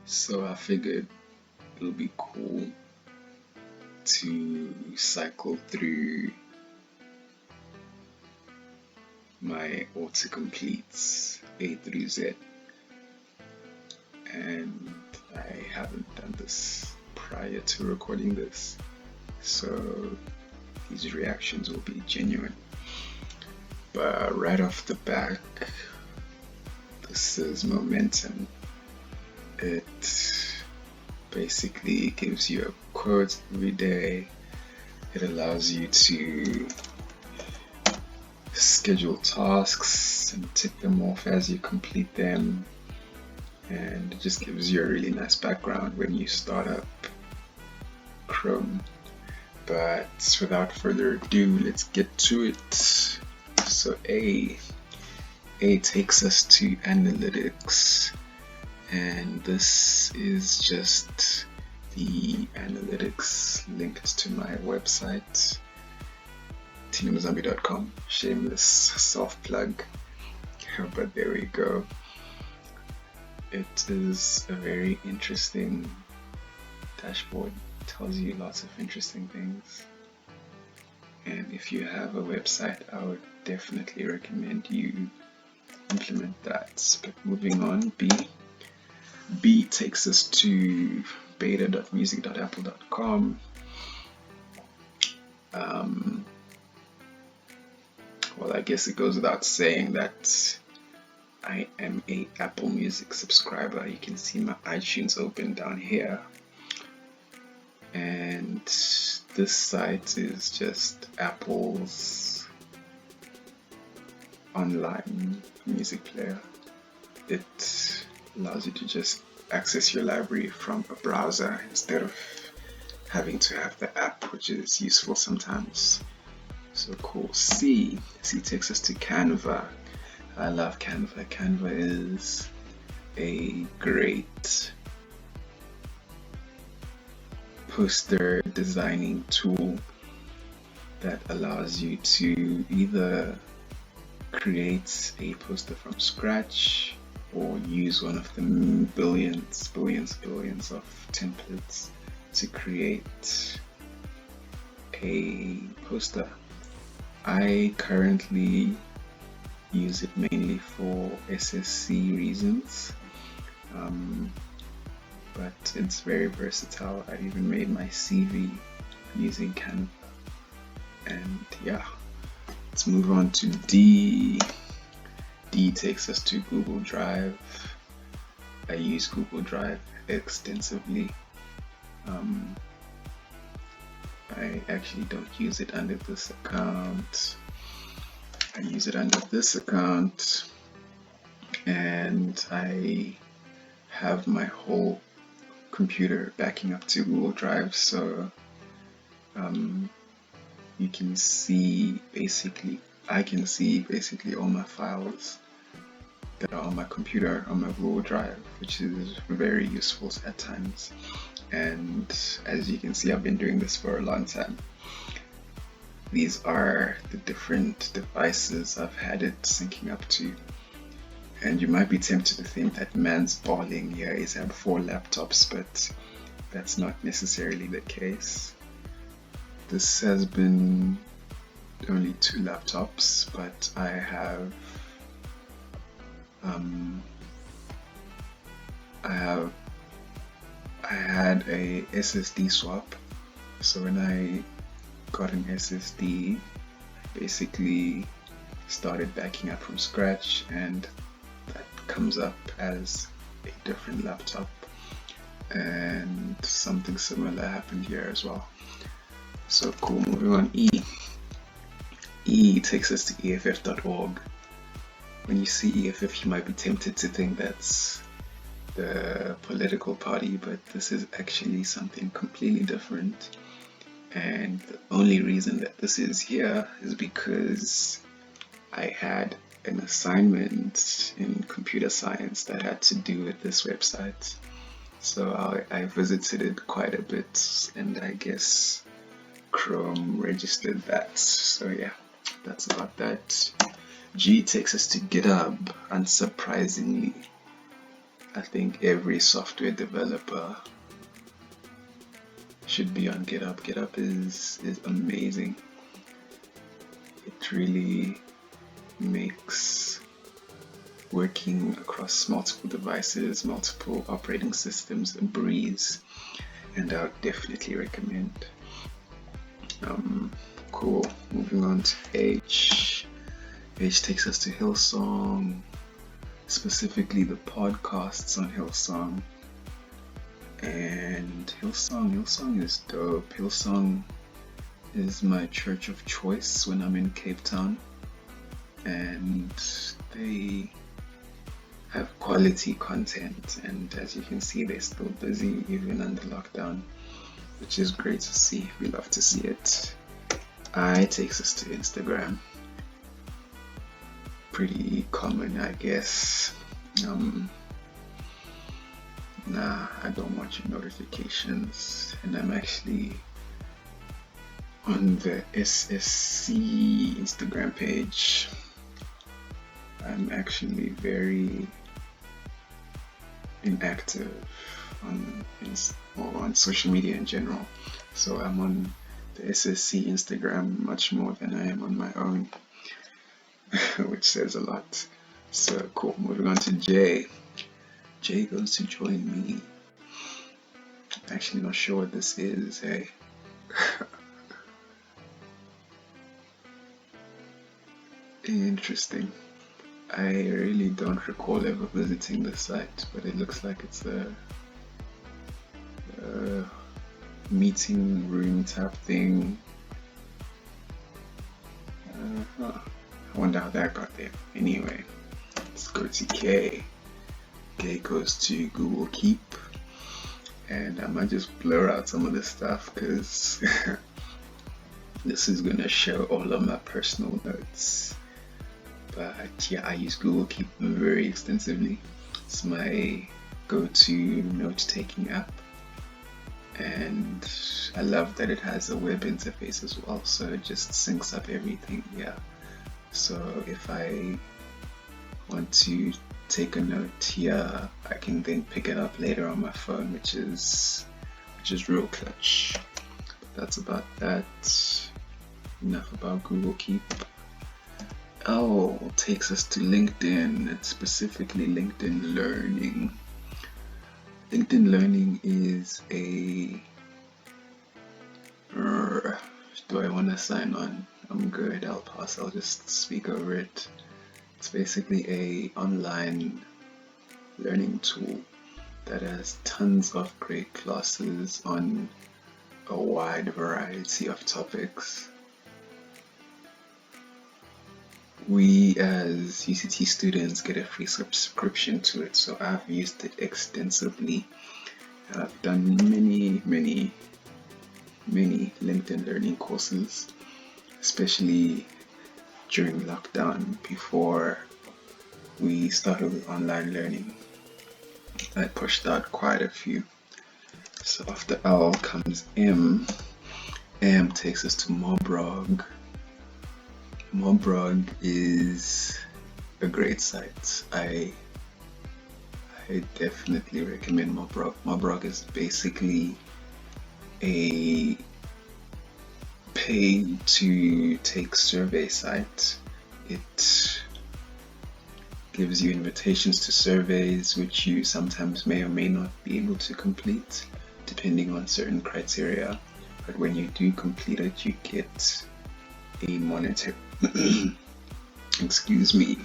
So I figured it would be cool to cycle through my autocompletes A through Z, and I haven't done this prior to recording this, so these reactions will be genuine. But right off the back, this is momentum. It basically gives you a quote every day. It allows you to schedule tasks and tick them off as you complete them, and it just gives you a really nice background when you start up Chrome. But without further ado, let's get to it. So A takes us to analytics, and this is just the analytics linked to my website, tinamazambi.com. Shameless self-plug, but there we go. It is a very interesting dashboard. It tells you lots of interesting things, and if you have a website, I would definitely recommend you implement that. But moving on, B takes us to beta.music.apple.com. Well, I guess it goes without saying that I am a Apple Music subscriber. You can see my iTunes open down here, and this site is just Apple's online music player. It allows you to just access your library from a browser instead of having to have the app, which is useful sometimes. So cool. C takes us to Canva. I love Canva. Canva is a great poster designing tool that allows you to either create a poster from scratch or use one of the billions of templates to create a poster. I currently use it mainly for SSC reasons, but it's very versatile. I even made my CV using Canva. And yeah, let's move on to D. D takes us to Google Drive. I use Google Drive extensively. I actually don't use it under this account. I use it under this account, and I have my whole computer backing up to Google Drive, so you can see I can see basically all my files that are on my computer on my Google Drive, which is very useful at times. And as you can see, I've been doing this for a long time. These are the different devices I've had it syncing up to. And you might be tempted to think that man's balling here is at 4 laptops, but that's not necessarily the case. This has been only 2 laptops, but I have I had a SSD swap. So when I got an SSD, I basically started backing up from scratch, and that comes up as a different laptop. And something similar happened here as well. So cool. Moving on. E takes us to EFF.org. When you see EFF, you might be tempted to think that's the political party, but this is actually something completely different. And the only reason that this is here is because I had an assignment in computer science that had to do with this website. So I visited it quite a bit, and I guess Chrome registered that. So yeah, that's about that. G takes us to GitHub, unsurprisingly. I think every software developer should be on GitHub. GitHub is amazing. It really makes working across multiple devices, multiple operating systems a breeze, and I would definitely recommend. Cool. Moving on to H. H takes us to Hillsong, specifically the podcasts on Hillsong. And Hillsong is dope. Hillsong is my church of choice when I'm in Cape Town, and they have quality content, and as you can see, they're still busy even under lockdown, which is great to see. We love to see it. I takes us to Instagram. Pretty common, I guess. Nah, I don't watch your notifications, and I'm actually on the SSC Instagram page. I'm actually very inactive on social media in general, so I'm on the SSC Instagram much more than I am on my own, which says a lot. So cool. Moving on to J. J goes to join me. I'm actually not sure what this is, hey. Interesting. I really don't recall ever visiting the site, but it looks like it's a meeting room type thing. I wonder how that got there. Anyway, let's go to K. K goes to Google Keep, and I might just blur out some of this stuff because this is gonna show all of my personal notes. But yeah, I use Google Keep very extensively. It's my go-to note-taking app, and I love that it has a web interface as well, so it just syncs up everything. Yeah, so if I want to take a note here, I can then pick it up later on my phone, which is real clutch. But that's about that. Enough about Google Keep. Oh, takes us to LinkedIn, and specifically LinkedIn Learning. LinkedIn Learning is a... do I want to sign on? I'm good, I'll pass, I'll just speak over it. It's basically a online learning tool that has tons of great classes on a wide variety of topics. We as UCT students get a free subscription to it, so I've used it extensively. I've done many LinkedIn Learning courses, especially during lockdown before we started with online learning. I pushed out quite a few. So after L comes M. M takes us to Mobrog. Mobrog is a great site. I definitely recommend Mobrog. Mobrog is basically a pay to take survey site. It gives you invitations to surveys which you sometimes may or may not be able to complete depending on certain criteria, but when you do complete it, you get a monetary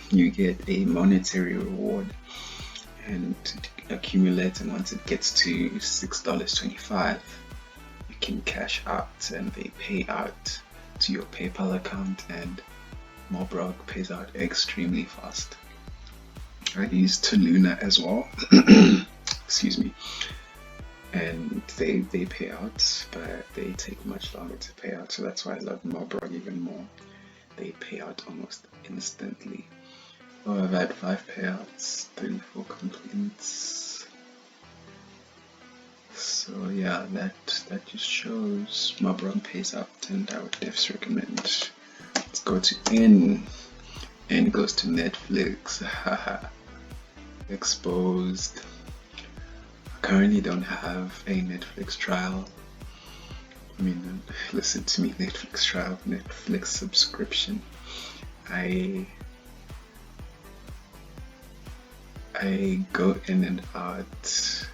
you get a monetary reward, and accumulate, and once it gets to $6.25, you can cash out, and they pay out to your PayPal account, and Mobrog pays out extremely fast. I use Tuluna as well. Excuse me. And they pay out, but they take much longer to pay out, so that's why I love Mobrog even more. They pay out almost instantly. Oh, I've had 5 payouts, 34 completes. So yeah, that just shows Mobrog pays out, and I would definitely recommend. Let's go to N. N goes to Netflix. Haha. Exposed. currently don't have a Netflix trial. I mean, listen to me, Netflix trial, Netflix subscription. I go in and out,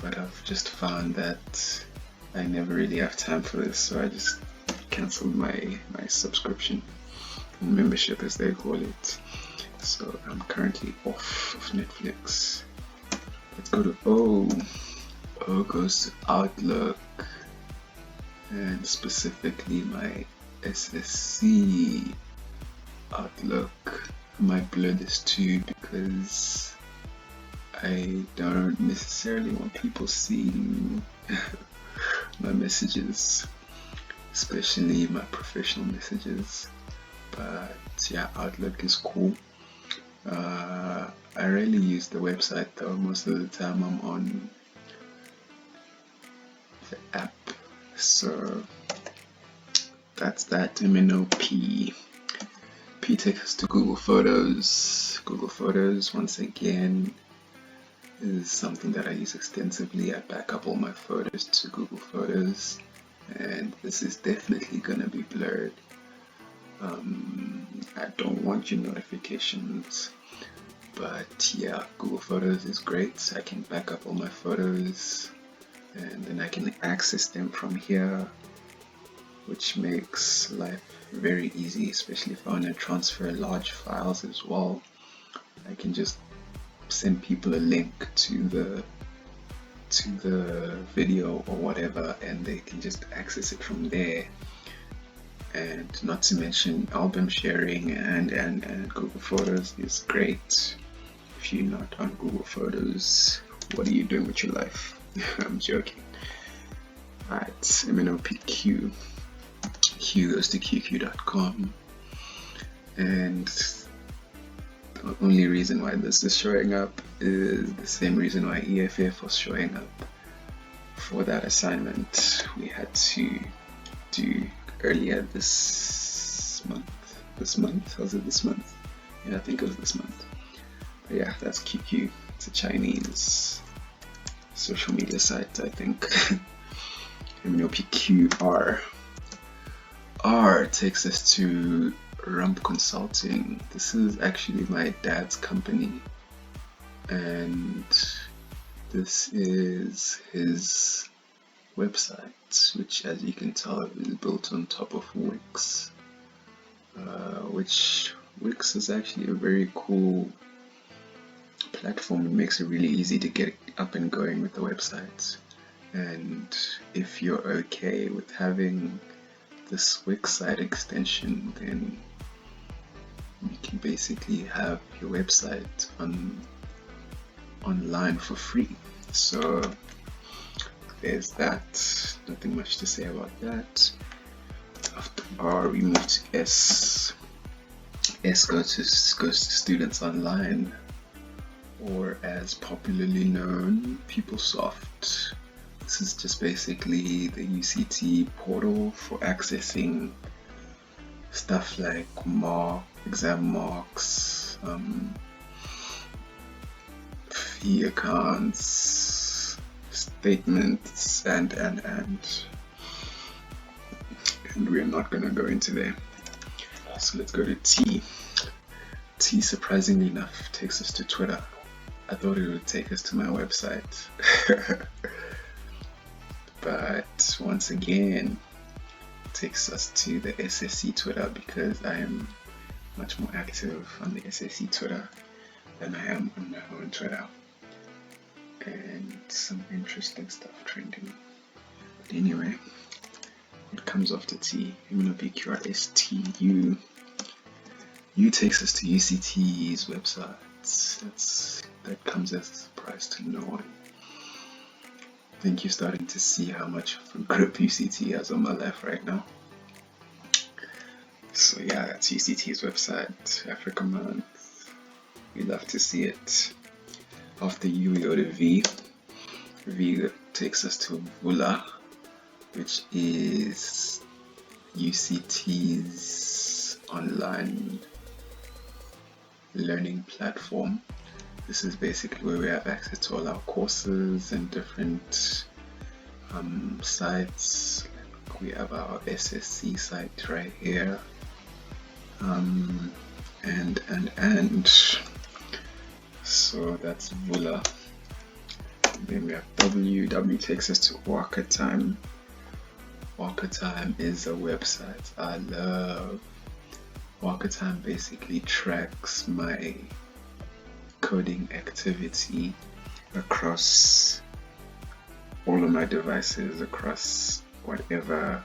but I've just found that I never really have time for this, so I just cancelled my subscription, membership as they call it. So I'm currently off of Netflix. Let's go to O goes to Outlook, and specifically my SSC Outlook. I might blur this too because I don't necessarily want people seeing my messages, especially my professional messages. But yeah, Outlook is cool. I rarely use the website though. Most of the time I'm on the app. So that's that. MNOP. P takes us to Google Photos. Google Photos, once again, is something that I use extensively. I back up all my photos to Google Photos, and this is definitely gonna be blurred. I don't want your notifications, but yeah, Google Photos is great. I can back up all my photos and then I can access them from here, which makes life very easy, especially if I want to transfer large files as well. I can just send people a link to the video or whatever, and they can just access it from there. And not to mention album sharing and Google Photos is great. If you're not on Google Photos, what are you doing with your life? I'm joking. Alright, MNOPQ. Q goes to QQ.com, and the only reason why this is showing up is the same reason why EFF was showing up for that assignment we had to do earlier this month. Was it this month? Yeah, I think it was this month. But yeah, that's QQ. It's a Chinese social media site, I think. MNOPQR. R takes us to Rump Consulting. This is actually my dad's company, and this is his website, which, as you can tell, is built on top of Wix, which Wix is actually a very cool platform. It makes it really easy to get up and going with the website, and if you're okay with having this Wix site extension, then you can basically have your website online for free. So there's that. Nothing much to say about that. After R, we move to S. S goes to Students Online, or as popularly known, PeopleSoft. This is just basically the UCT portal for accessing stuff like exam marks, fee accounts, statements, and we're not going to go into there. So let's go to T. T, surprisingly enough, takes us to Twitter. I thought it would take us to my website. But once again, it takes us to the SSC Twitter because I am much more active on the SSC Twitter than I am on my own Twitter. And some interesting stuff trending. But anyway, it comes after T. MNOPQRSTU. U takes us to UCT's website. That comes as a surprise to no one. I think you're starting to see how much of a grip UCT has on my life right now. So yeah, that's UCT's website, Africa Month. We love to see it. After U, we go to V. V takes us to Vula, which is UCT's online learning platform. This is basically where we have access to all our courses and different sites. We have our SSC site right here, and so that's Vula. Then we have W takes us to Walker Time. Walker Time is a website I love. Walker Time basically tracks my coding activity across all of my devices, across whatever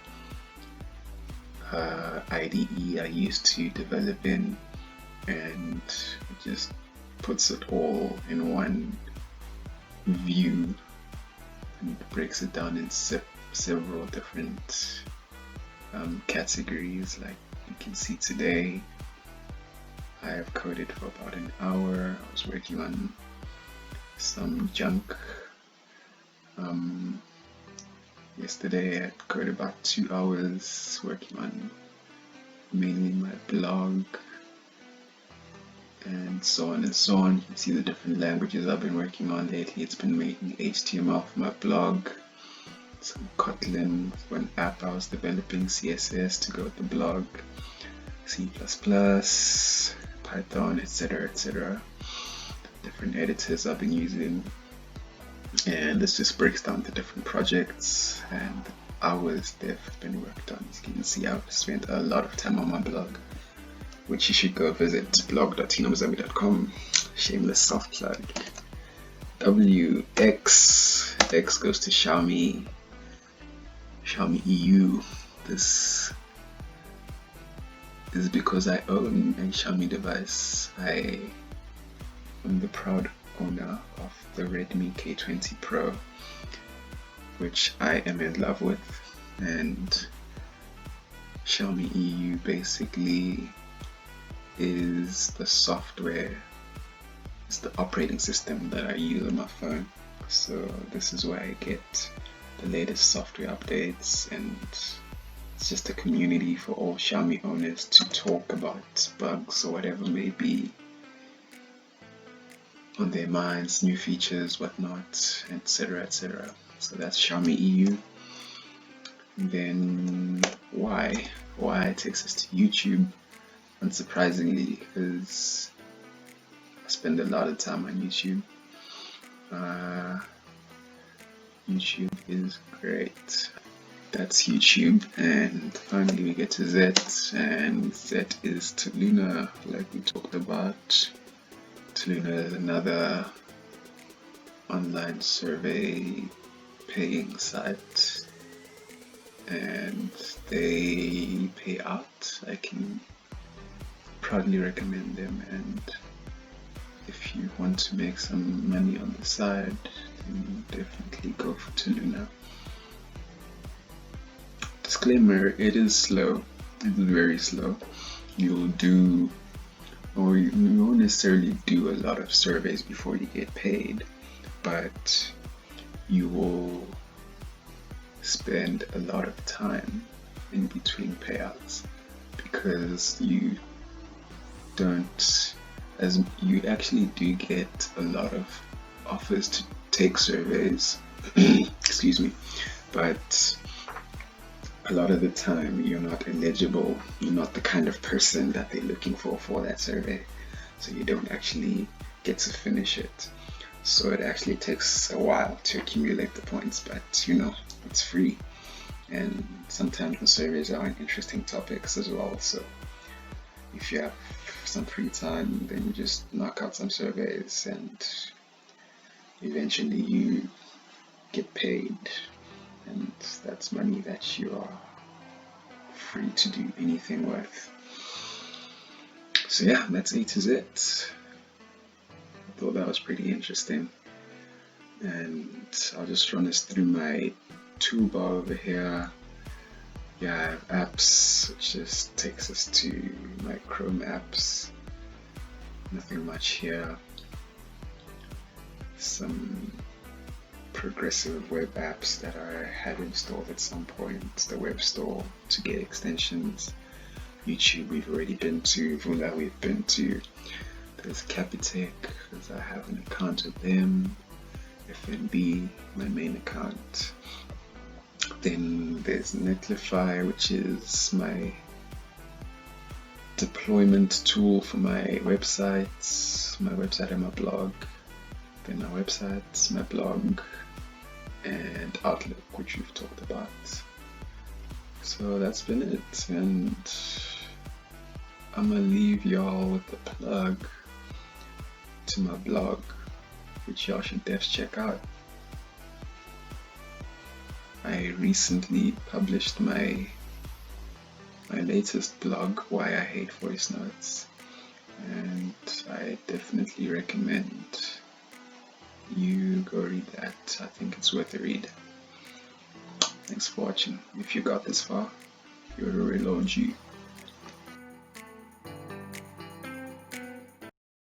IDE I used to develop in, and it just puts it all in one view and breaks it down in several different categories. Like you can see today I have coded for about an hour. I was working on some junk. Yesterday I coded about 2 hours working on mainly my blog, and so on and so on. You can see the different languages I've been working on lately. It's been making HTML for my blog, some Kotlin for an app I was developing, CSS to go with the blog, C++, Python, etc. Different editors I've been using, and this just breaks down the different projects and hours they've been worked on. As you can see, I've spent a lot of time on my blog, which you should go visit, blog.tinomzami.com. Shameless self plug. X goes to Xiaomi EU. This is because I own a Xiaomi device. I am the proud owner of the Redmi K20 Pro, which I am in love with, and Xiaomi EU basically is the software, it's the operating system that I use on my phone. So this is where I get the latest software updates, and it's just a community for all Xiaomi owners to talk about bugs or whatever may be on their minds, new features, whatnot, etc. So that's Xiaomi EU. And then Y takes us to YouTube, unsurprisingly, because I spend a lot of time on YouTube. YouTube is great. That's YouTube, and finally we get to Z, and Z is Tuluna, like we talked about. Tuluna is another online survey paying site, and they pay out. I can proudly recommend them, and if you want to make some money on the side, then definitely go for Tuluna. Disclaimer, it is slow. It is very slow. You won't necessarily do a lot of surveys before you get paid, but you will spend a lot of time in between payouts, because you actually do get a lot of offers to take surveys excuse me, but a lot of the time you're not eligible, you're not the kind of person that they're looking for that survey, so you don't actually get to finish it. So it actually takes a while to accumulate the points, but it's free, and sometimes the surveys are on interesting topics as well. So if you have some free time, then you just knock out some surveys, and eventually you get paid, and that's money that you are free to do anything with. So yeah, that's A to Z. I thought that was pretty interesting, and I'll just run us through my toolbar over here. Yeah, I have apps, which just takes us to my Chrome apps. Nothing much here. Some progressive web apps that I had installed at some point, the web store to get extensions. YouTube we've already been to, Vula we've been to. The There's Capitec, because I have an account with them. FNB, my main account. Then there's Netlify, which is my deployment tool for my websites, and my blog. Then my websites, my blog, and Outlook, which we've talked about. So that's been it, and I'm gonna leave y'all with the plug to my blog, which y'all should def check out. I recently published my latest blog, Why I Hate Voice Notes, and I definitely recommend you go read that. I think it's worth a read. Thanks for watching. If you got this far, you're a real OG.